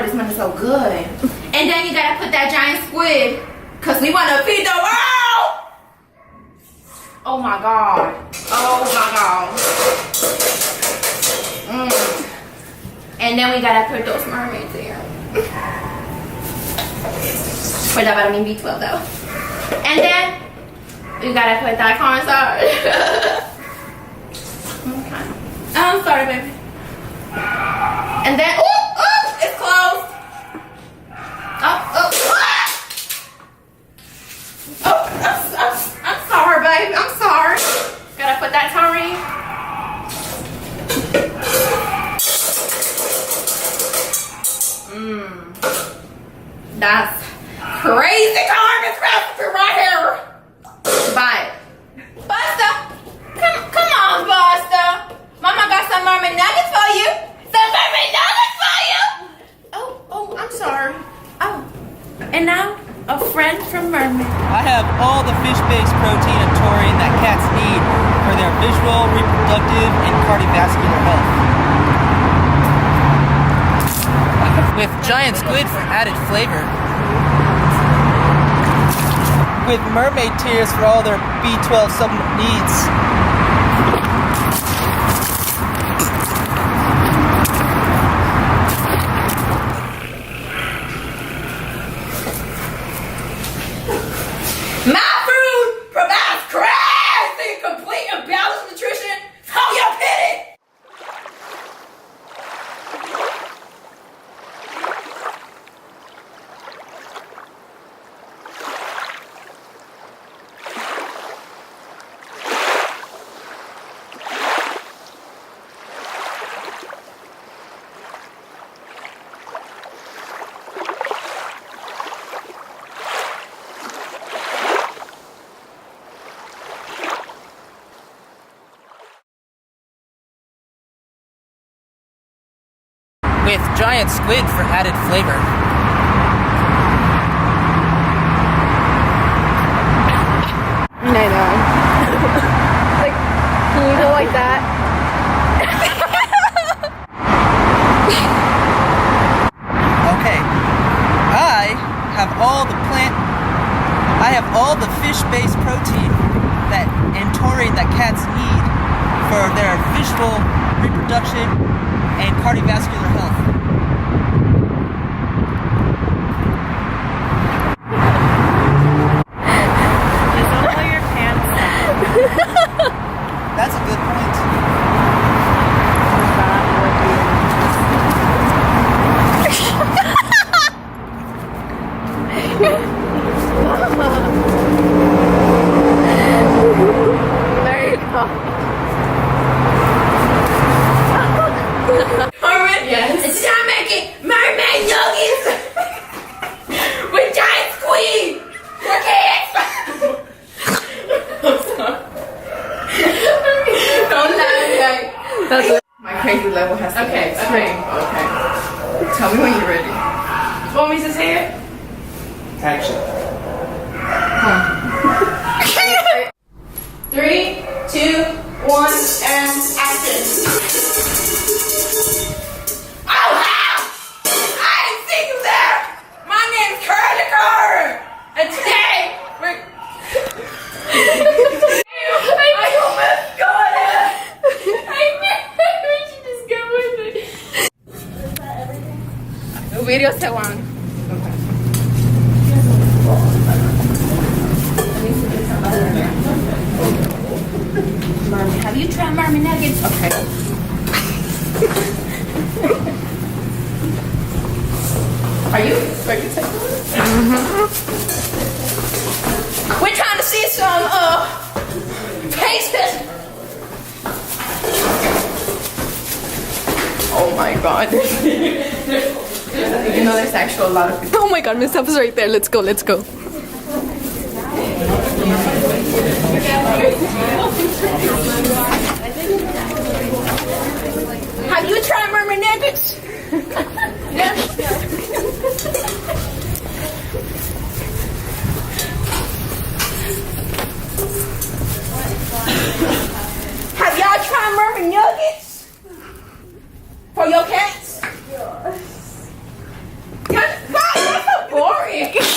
sorry, this money's so good. And then you gotta put that giant squid, cause we wanna feed the world. Oh my god. Oh my god. And then we gotta put those mermaids there. Put that vitamin B12 though. And then we gotta put that cornstarch. Okay. I'm sorry, baby. And then, it's closed. I'm sorry, baby. I'm sorry. Gotta put that tureen. That's crazy Carmen's recipe right here. Bye. Buster, come on, Buster. Mama got some mermaid nuggets for you. Some mermaid nuggets for you. Oh, I'm sorry. Oh, and now a friend from Mermaid. I have all the fish-based protein and taurine that cats need for their visual, reproductive, and cardiovascular health. With giant squid for added flavor. With mermaid tears for all their B12 supplement needs. My food provides crazy, complete, and balanced nutrition. How you pity? With giant squid for added flavor. I know. Like, can you go like that? Okay. I have all the fish-based protein and taurine that cats need for their visual, reproduction, and cardiovascular health. That's a good point. There you go. Carmen, it's time making mermaid nuggets with giant squid for kids. I'm sorry. Don't laugh. That's it. My crazy level has to be extreme. Okay. Tell me when you're ready. Want me to say it? Action. 3, 2, 1, and action. Oh, wow! I didn't see you there! My name's Curly Curry! And today, we're... I almost got it! I knew we should just go with it. The video still on. Mermaid, have you tried mermaid nuggets? Okay. Are you ready to take one? We're trying to see some faces. Oh my god. You know there's actually a lot of people. Oh my god, Miss Huff is right there. Let's go, let's go. Have you tried mermaid nuggets? Yeah. Have y'all tried mermaid nuggets? For your cats? here.